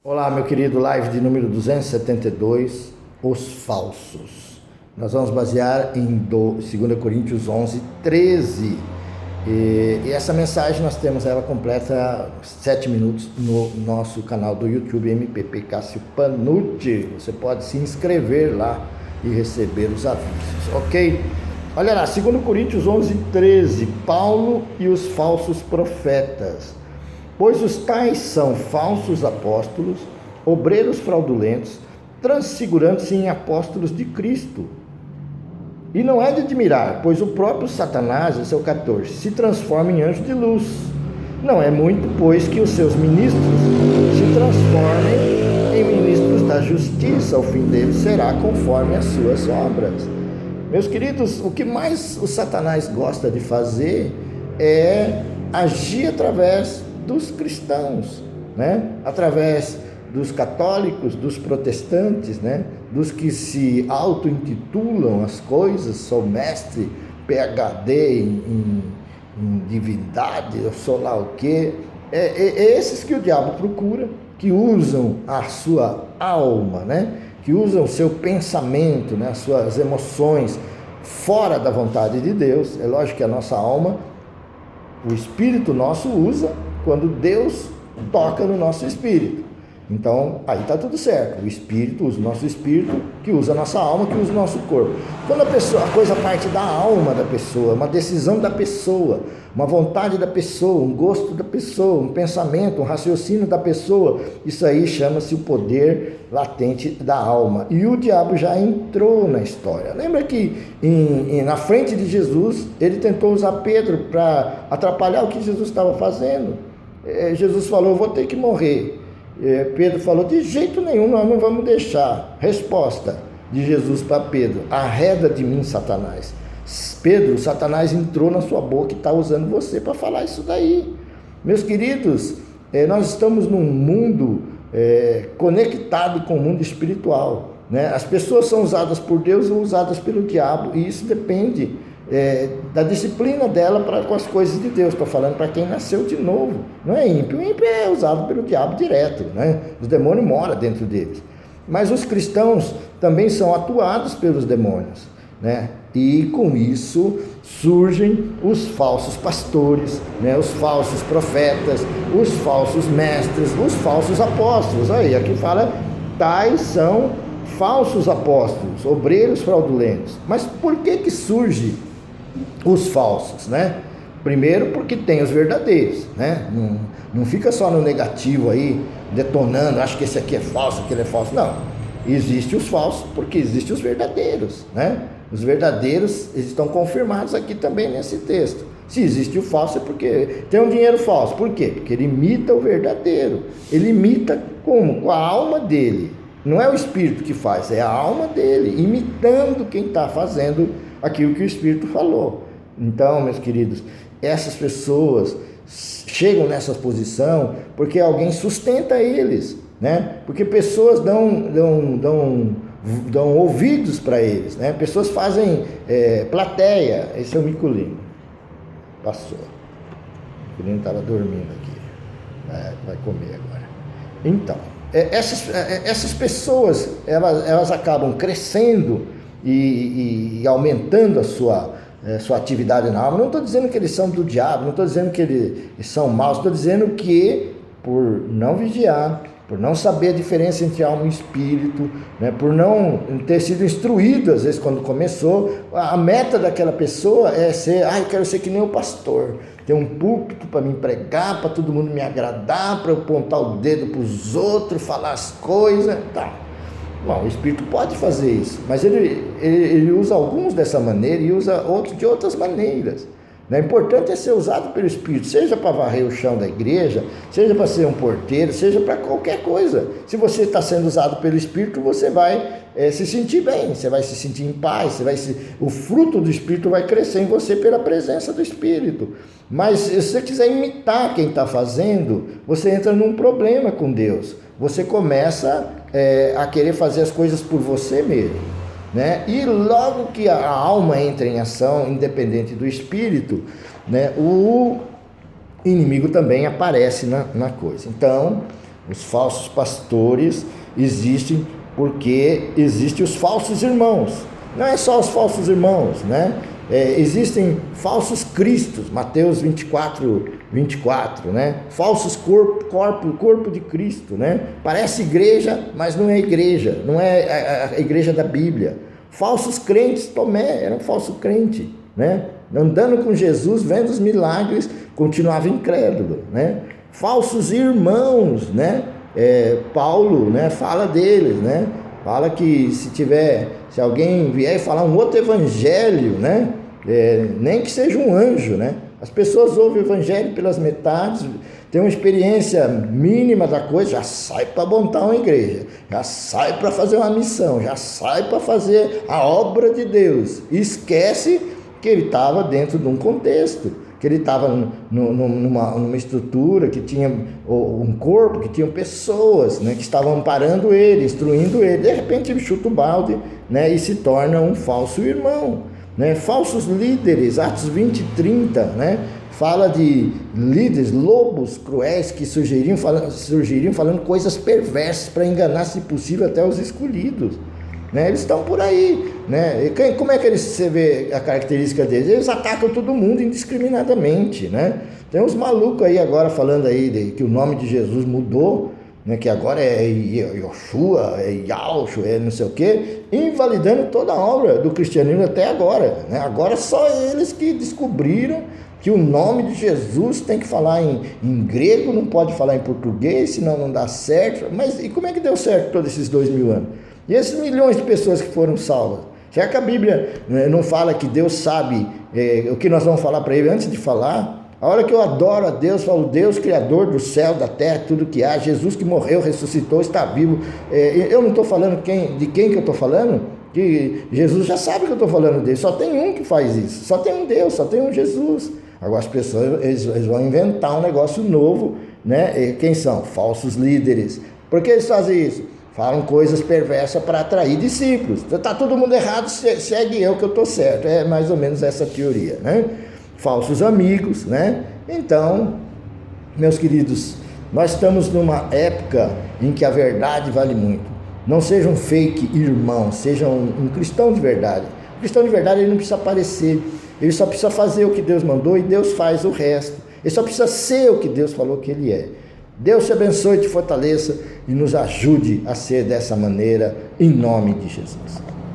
Olá, meu querido, live de número 272, os falsos. Nós vamos basear em 2 Coríntios 11, 13. E essa mensagem nós temos ela completa 7 minutos no nosso canal do YouTube MPP Cássio Panucci. Você pode se inscrever lá e receber os avisos, ok? Olha lá, 2 Coríntios 11, 13, Paulo e os falsos profetas. Pois os tais são falsos apóstolos, obreiros fraudulentos, transfigurantes em apóstolos de Cristo. E não é de admirar, pois o próprio Satanás, esse é o 14, se transforma em anjo de luz. Não é muito, pois, que os seus ministros se transformem em ministros da justiça, o fim deles será conforme as suas obras. Meus queridos, o que mais o Satanás gosta de fazer é agir através dos cristãos, né? Através dos católicos, dos protestantes, né? Dos que se auto-intitulam as coisas, sou mestre, PhD em divindade, eu sou lá o quê. É esses que o diabo procura, que usam a sua alma, né? Que usam o seu pensamento, né? As suas emoções fora da vontade de Deus. É lógico que a nossa alma, o espírito nosso usa quando Deus toca no nosso espírito. Então, aí está tudo certo. O espírito usa o nosso espírito, que usa a nossa alma, que usa o nosso corpo. Quando a coisa parte da alma da pessoa, uma decisão da pessoa, uma vontade da pessoa, um gosto da pessoa, um pensamento, um raciocínio da pessoa, isso aí chama-se o poder latente da alma. E o diabo já entrou na história. Lembra que na frente de Jesus, ele tentou usar Pedro para atrapalhar o que Jesus estava fazendo. Jesus falou, eu vou ter que morrer. Pedro falou, de jeito nenhum, nós não vamos deixar. Resposta de Jesus para Pedro, arreda de mim, Satanás. Pedro, Satanás entrou na sua boca e está usando você para falar isso daí. Meus queridos, nós estamos num mundo conectado com o mundo espiritual, né? As pessoas são usadas por Deus ou usadas pelo diabo, e isso depende da disciplina dela para com as coisas de Deus. Estou falando para quem nasceu de novo, não é ímpio. O ímpio é usado pelo diabo direto, né? Os demônios moram dentro deles. Mas os cristãos também são atuados pelos demônios, né? E com isso surgem os falsos pastores, né? Os falsos profetas, os falsos mestres, os falsos apóstolos. Aí aqui fala, tais são falsos apóstolos, obreiros fraudulentos. Mas por que surge os falsos, né? Primeiro porque tem os verdadeiros, né? Não fica só no negativo aí, detonando, acho que esse aqui é falso, aquele é falso. Não, existe os falsos porque existem os verdadeiros, né? Os verdadeiros estão confirmados aqui também nesse texto. Se existe o falso é porque tem um dinheiro falso. Por quê? Porque ele imita o verdadeiro. Ele imita como? Com a alma dele. Não é o espírito que faz, é a alma dele, imitando quem está fazendo aquilo que o espírito falou. Então, meus queridos, essas pessoas chegam nessa posição porque alguém sustenta eles, né? Porque pessoas dão ouvidos para eles, né? Pessoas fazem plateia. Esse é o miculino. Passou. O miculino estava dormindo aqui. Vai comer agora. Então, essas pessoas, elas acabam crescendo e aumentando a sua atividade na alma. Não estou dizendo que eles são do diabo, não estou dizendo que eles são maus, estou dizendo que por não vigiar, por não saber a diferença entre alma e espírito, né, por não ter sido instruído, às vezes quando começou, a meta daquela pessoa é ser, eu quero ser que nem o pastor, ter um púlpito para me pregar, para todo mundo me agradar, para eu apontar o dedo para os outros, falar as coisas, tá. Bom, o espírito pode fazer isso, mas ele usa alguns dessa maneira e usa outros de outras maneiras. O importante é ser usado pelo Espírito, seja para varrer o chão da igreja, seja para ser um porteiro, seja para qualquer coisa. Se você está sendo usado pelo Espírito, você vai se sentir bem, você vai se sentir em paz, o fruto do Espírito vai crescer em você pela presença do Espírito. Mas se você quiser imitar quem está fazendo, você entra num problema com Deus. Você começa a querer fazer as coisas por você mesmo, né? E logo que a alma entra em ação, independente do espírito, né, o inimigo também aparece na coisa. Então, Os falsos pastores existem porque existem os falsos irmãos. Não é só os falsos irmãos, né? Existem falsos cristos, Mateus 24, né? Falsos corpo de Cristo, né? Parece igreja, mas não é igreja, não é a igreja da Bíblia. Falsos crentes, Tomé era um falso crente, né? Andando com Jesus, vendo os milagres, continuava incrédulo, né? Falsos irmãos, né? Paulo, né, fala deles, né? Fala que se alguém vier falar um outro evangelho, né? Nem que seja um anjo, né? As pessoas ouvem o evangelho pelas metades, tem uma experiência mínima da coisa, já sai para montar uma igreja, já sai para fazer uma missão, já sai para fazer a obra de Deus, e esquece que ele estava dentro de um contexto, que ele estava numa estrutura que tinha um corpo, que tinha pessoas, né, que estavam amparando ele, instruindo ele. De repente ele chuta o balde, né, e se torna um falso irmão, né? Falsos líderes, Atos 20:30, né, fala de líderes, lobos cruéis que surgiriam falando coisas perversas para enganar, se possível, até os escolhidos. Né? Eles estão por aí, né? E como é que você vê a característica deles? Eles atacam todo mundo indiscriminadamente, né? Tem uns malucos aí agora falando aí que o nome de Jesus mudou, né? Que agora é Yoshua, é Yahshua, é não sei o quê, invalidando toda a obra do cristianismo até agora, né? Agora só eles que descobriram que o nome de Jesus tem que falar em grego, não pode falar em português, senão não dá certo. Mas e como é que deu certo todos esses 2000 anos? E esses milhões de pessoas que foram salvas? Já que a Bíblia não fala que Deus sabe o que nós vamos falar para ele antes de falar? A hora que eu adoro a Deus, falo, Deus Criador do céu, da terra, tudo que há, Jesus que morreu, ressuscitou, está vivo. Eu não estou falando de quem que eu estou falando, que Jesus já sabe que eu estou falando dele. Só tem um que faz isso, só tem um Deus, só tem um Jesus. Agora as pessoas eles vão inventar um negócio novo, né? Quem são? Falsos líderes. Por que eles fazem isso? Falam coisas perversas para atrair discípulos. Está todo mundo errado, segue eu que eu estou certo. É mais ou menos essa teoria, né? Falsos amigos, né? Então, meus queridos, nós estamos numa época em que a verdade vale muito. Não seja um fake irmão, seja um cristão de verdade. O cristão de verdade, ele não precisa aparecer, ele só precisa fazer o que Deus mandou e Deus faz o resto. Ele só precisa ser o que Deus falou que ele é. Deus te abençoe, te fortaleça e nos ajude a ser dessa maneira, em nome de Jesus.